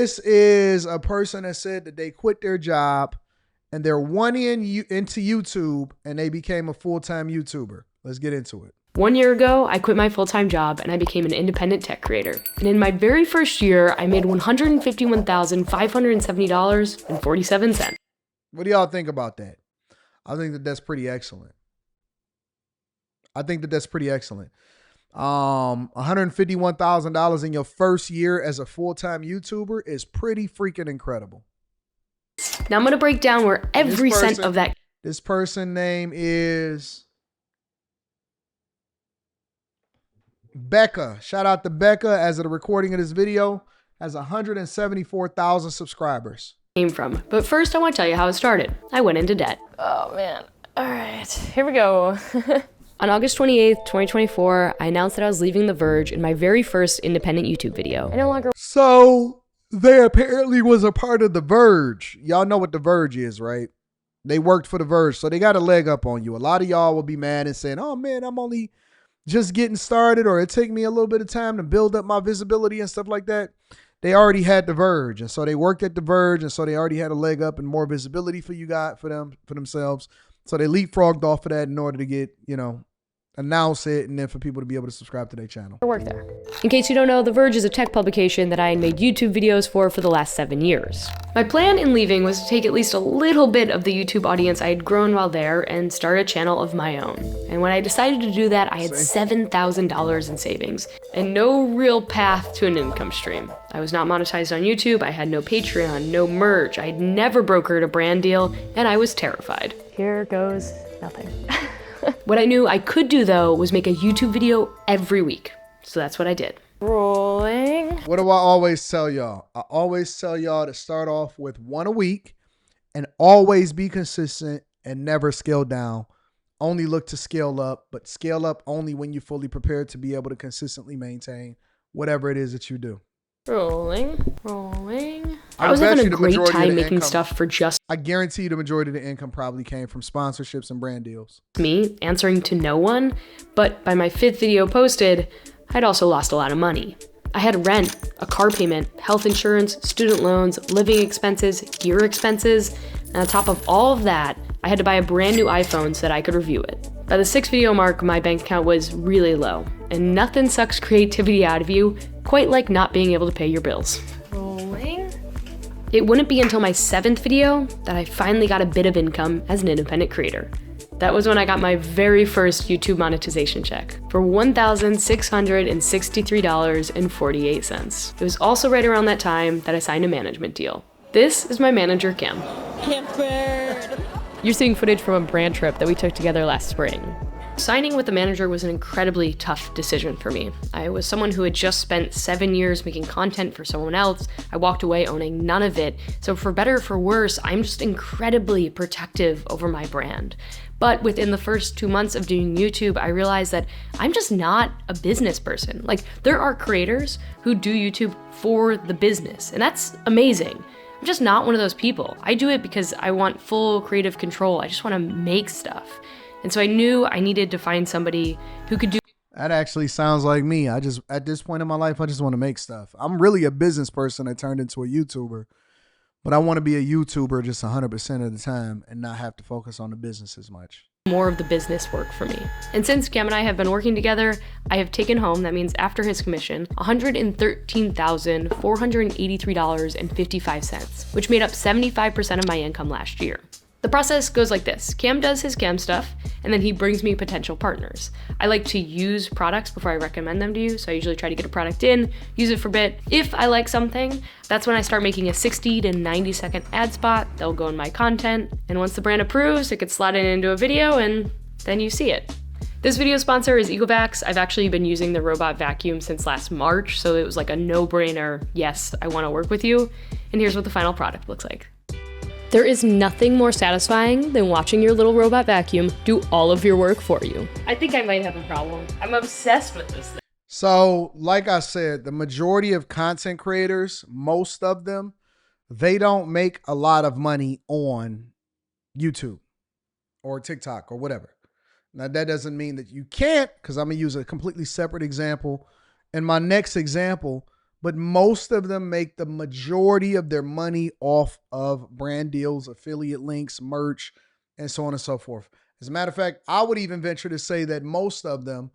This is a person that said that they quit their job and they're into YouTube and they became a full-time YouTuber. Let's get into it. 1 year ago, I quit my full-time job and I became an independent tech creator. And in my very first year, I made $151,570.47. What do y'all think about that? I think that that's pretty excellent. $151,000 in your first year as a full-time YouTuber is pretty freaking incredible. Now I'm going to break down where every cent of that... This person name is Becca. Shout out to Becca. As of the recording of this video, has 174,000 subscribers. ...came from. But first, I want to tell you how it started. I went into debt. Oh, man. All right, here we go. On August 28th, 2024, I announced that I was leaving The Verge in my very first independent YouTube video. I no longer... So, they apparently was a part of The Verge. Y'all know what The Verge is, right? They worked for The Verge, so they got a leg up on you. A lot of y'all will be mad and saying, oh man, I'm only just getting started, or it took me a little bit of time to build up my visibility and stuff like that. They already had The Verge, and so they worked at The Verge, and so they already had a leg up and more visibility for you guys, for themselves. So they leapfrogged off of that in order to get, announce it, and then for people to be able to subscribe to their channel. I work there. In case you don't know, The Verge is a tech publication that I had made YouTube videos for the last 7 years. My plan in leaving was to take at least a little bit of the YouTube audience I had grown while there and start a channel of my own. And when I decided to do that, I had $7,000 in savings and no real path to an income stream. I was not monetized on YouTube, I had no Patreon, no merch, I had never brokered a brand deal, and I was terrified. Here goes nothing. What I knew I could do, though, was make a YouTube video every week. So that's what I did. Rolling. What do I always tell y'all? I always tell y'all to start off with one a week and always be consistent and never scale down. Only look to scale up, but scale up only when you're fully prepared to be able to consistently maintain whatever it is that you do. Rolling. I was having a great time making stuff for just I guarantee you the majority of the income probably came from sponsorships and brand deals. me, answering to no one, but by my 5th video posted, I'd also lost a lot of money. I had rent, a car payment, health insurance, student loans, living expenses, gear expenses, and on top of all of that, I had to buy a brand new iPhone so that I could review it. By the 6th video mark, my bank account was really low, and nothing sucks creativity out of you quite like not being able to pay your bills. Rolling. It wouldn't be until my 7th video that I finally got a bit of income as an independent creator. That was when I got my very first YouTube monetization check for $1,663.48. It was also right around that time that I signed a management deal. This is my manager, Cam. Camper. You're seeing footage from a brand trip that we took together last spring. Signing with the manager was an incredibly tough decision for me. I was someone who had just spent 7 years making content for someone else. I walked away owning none of it. So for better or for worse, I'm just incredibly protective over my brand. But within the first 2 months of doing YouTube, I realized that I'm just not a business person. Like, there are creators who do YouTube for the business, and that's amazing. I'm just not one of those people. I do it because I want full creative control. I just want to make stuff. And so I knew I needed to find somebody who could do. That actually sounds like me. At this point in my life, I just want to make stuff. I'm really a business person that turned into a YouTuber, but I want to be a YouTuber just 100% of the time and not have to focus on the business as much. More of the business work for me. And since Cam and I have been working together, I have taken home, that means after his commission, $113,483.55, which made up 75% of my income last year. The process goes like this. Cam does his Cam stuff, and then he brings me potential partners. I like to use products before I recommend them to you, so I usually try to get a product in, use it for a bit. If I like something, that's when I start making a 60 to 90 second ad spot. They'll go in my content, and once the brand approves, it gets slotted into a video, and then you see it. This video sponsor is Ecovacs. I've actually been using the robot vacuum since last March, so it was like a no-brainer, yes, I want to work with you. And here's what the final product looks like. There is nothing more satisfying than watching your little robot vacuum do all of your work for you. I think I might have a problem. I'm obsessed with this thing. So, like I said, the majority of content creators, most of them, they don't make a lot of money on YouTube or TikTok or whatever. Now, that doesn't mean that you can't, because I'm going to use a completely separate example in my next example. but most of them make the majority of their money off of brand deals, affiliate links, merch, and so on and so forth. As a matter of fact, I would even venture to say that most of them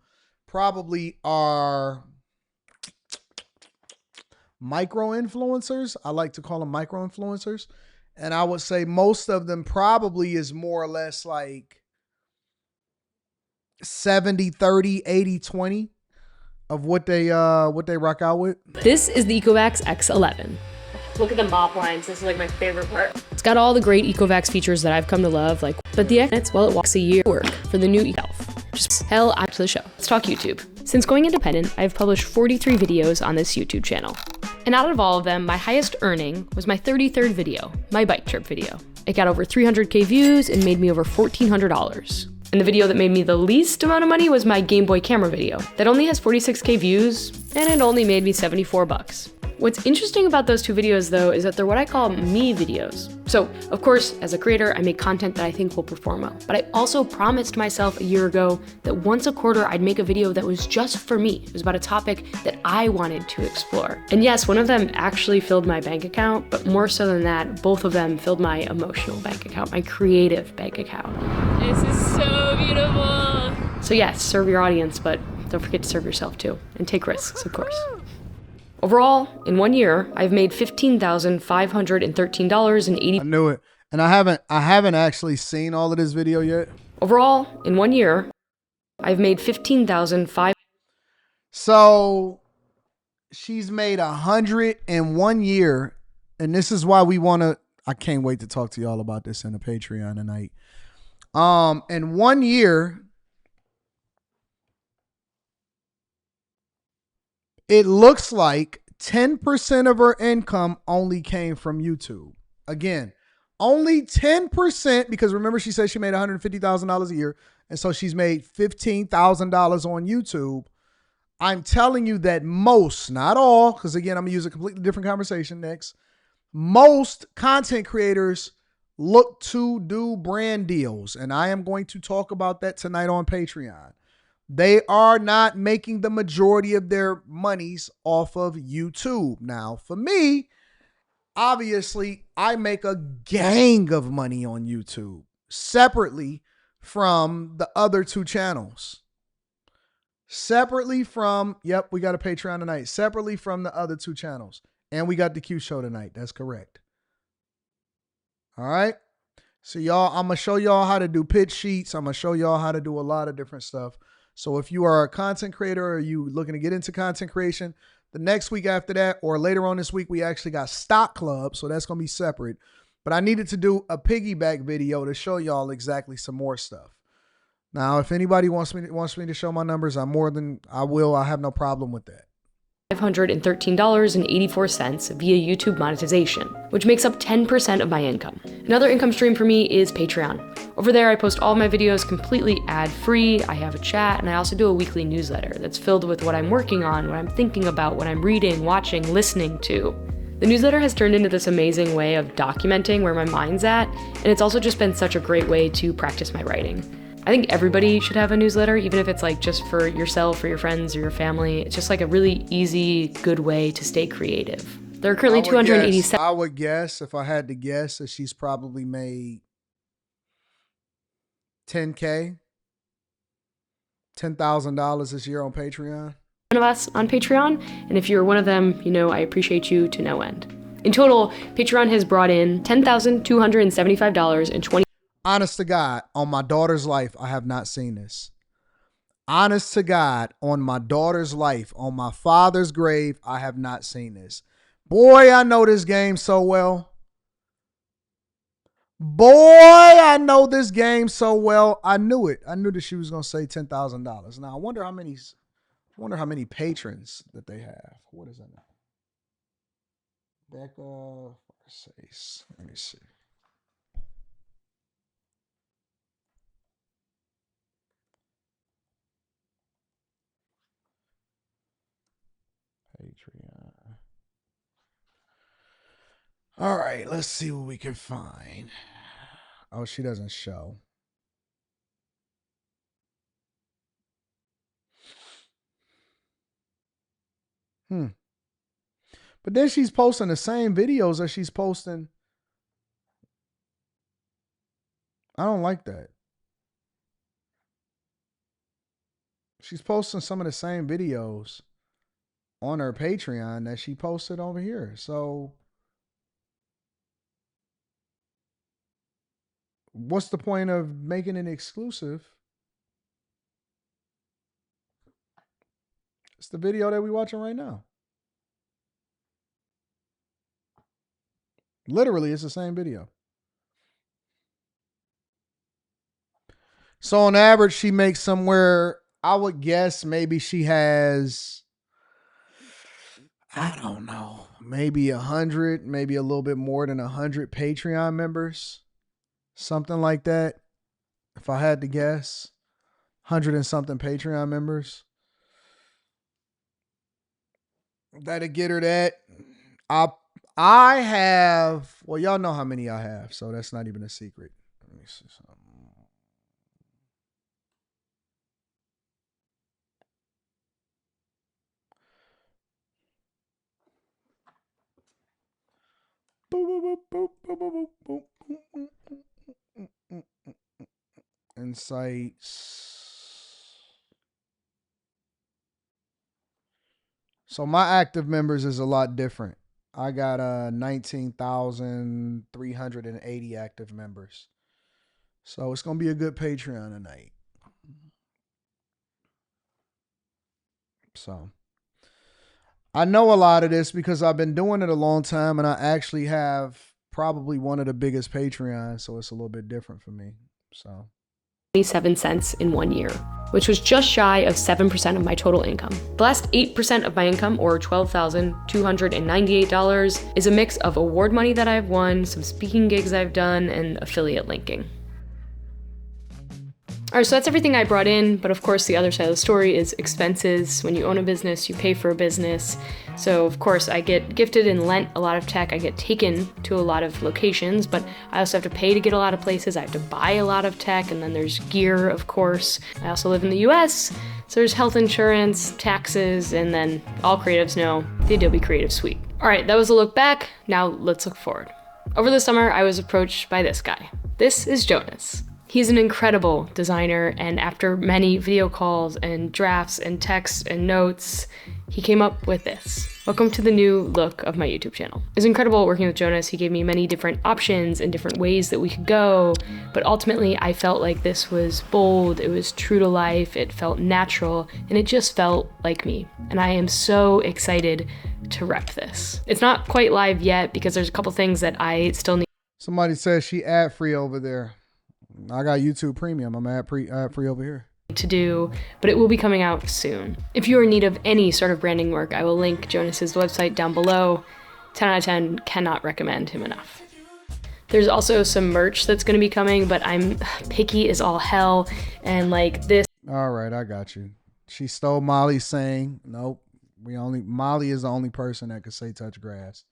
probably are micro influencers. I like to call them micro influencers. And I would say most of them probably is more or less like 70-30, 80-20 of what they rock out with. This is the Ecovacs X11. Look at the mop lines. This is like my favorite part. It's got all the great Ecovacs features that I've come to love, but the X, well, it walks a year work for the new Elf. Just hell out to the show. Let's talk YouTube. Since going independent, I've published 43 videos on this YouTube channel. And out of all of them, my highest earning was my 33rd video, my bike trip video. It got over 300K views and made me over $1,400. And the video that made me the least amount of money was my Game Boy camera video. That only has 46K views, and it only made me 74 bucks. What's interesting about those two videos though is that they're what I call me videos. So of course, as a creator, I make content that I think will perform well. But I also promised myself a year ago that once a quarter I'd make a video that was just for me. It was about a topic that I wanted to explore. And yes, one of them actually filled my bank account, but more so than that, both of them filled my emotional bank account, my creative bank account. This is so beautiful. So yes, serve your audience, but don't forget to serve yourself too. And take risks, of course. Overall, in 1 year, I've made $15,513.80. I knew it. And I haven't actually seen all of this video yet. Overall, in 1 year, I've made $15,500. So she's made 100 in 1 year. And this is why I can't wait to talk to y'all about this in the Patreon tonight. In 1 year, it looks like 10% of her income only came from YouTube. Again, only 10%, because remember she said she made $150,000 a year, and so she's made $15,000 on YouTube. I'm telling you that most, not all, because again, I'm going to use a completely different conversation next. Most content creators look to do brand deals, and I am going to talk about that tonight on Patreon. They are not making the majority of their monies off of YouTube. Now, for me, obviously, I make a gang of money on YouTube separately from the other two channels. Separately from, yep, we got a Patreon tonight. Separately from the other two channels. And we got the Q show tonight. That's correct. All right. So y'all, I'm going to show y'all how to do pitch sheets. I'm going to show y'all how to do a lot of different stuff. So if you are a content creator or you looking to get into content creation, the next week after that or later on this week, we actually got Stock Club. So that's going to be separate. But I needed to do a piggyback video to show y'all exactly some more stuff. Now, if anybody wants me to show my numbers, I will. I have no problem with that. $513.84 via YouTube monetization, which makes up 10% of my income. Another income stream for me is Patreon. Over there, I post all my videos completely ad-free. I have a chat, and I also do a weekly newsletter that's filled with what I'm working on, what I'm thinking about, what I'm reading, watching, listening to. The newsletter has turned into this amazing way of documenting where my mind's at, and it's also just been such a great way to practice my writing. I think everybody should have a newsletter, even if it's like just for yourself or your friends or your family. It's just like a really easy, good way to stay creative. There are currently 287. I would guess, if I had to guess, that she's probably made $10K, $10,000 this year on Patreon. Of us on Patreon, and if you're one of them, you know I appreciate you to no end. In total, Patreon has brought in $10,275.20. Honest to God, on my daughter's life, I have not seen this. Honest to God, on my daughter's life, on my father's grave, I have not seen this. Boy, I know this game so well. Boy, I know this game so well. I knew it. I knew that she was going to say $10,000. Now, I wonder how many patrons that they have. What is that now? Becca, let me see. Patreon. All right, let's see what we can find. Oh, she doesn't show. But then she's posting the same videos that she's posting. I don't like that. She's posting some of the same videos on her Patreon that she posted over here. So what's the point of making it exclusive? It's the video that we're watching right now. Literally, it's the same video. So on average, she makes somewhere, I would guess maybe she has, I don't know, maybe 100, maybe a little bit more than 100 Patreon members. Something like that. If I had to guess, 100 and something Patreon members. That'd get her that. I have, well, y'all know how many I have, so that's not even a secret. Let me see something. Insights. So my active members is a lot different. I got 19,380 active members. So it's going to be a good Patreon tonight. So I know a lot of this because I've been doing it a long time and I actually have probably one of the biggest Patreons. So it's a little bit different for me. So 27 cents in 1 year, which was just shy of 7% of my total income. The last 8% of my income, or $12,298, is a mix of award money that I've won, some speaking gigs I've done, and affiliate linking. All right, so that's everything I brought in, but of course the other side of the story is expenses. When you own a business, you pay for a business. So of course I get gifted and lent a lot of tech. I get taken to a lot of locations, but I also have to pay to get a lot of places. I have to buy a lot of tech, and then there's gear, of course. I also live in the US, so there's health insurance, taxes, and then all creatives know the Adobe Creative Suite. All right, that was a look back. Now let's look forward. Over the summer, I was approached by this guy. This is Jonas. He's an incredible designer, and after many video calls and drafts and texts and notes, he came up with this. Welcome to the new look of my YouTube channel. It was incredible working with Jonas. He gave me many different options and different ways that we could go, but ultimately I felt like this was bold, it was true to life, it felt natural, and it just felt like me. And I am so excited to rep this. It's not quite live yet because there's a couple things that I still need. somebody says she ad free over there. I got YouTube Premium. I'm ad free over here. To do, but it will be coming out soon. If you are in need of any sort of branding work, I will link Jonas's website down below. 10 out of 10, cannot recommend him enough. There's also some merch that's gonna be coming, but I'm picky as all hell, and like this. All right, I got you. She stole Molly's saying. Nope. Molly is the only person that could say touch grass.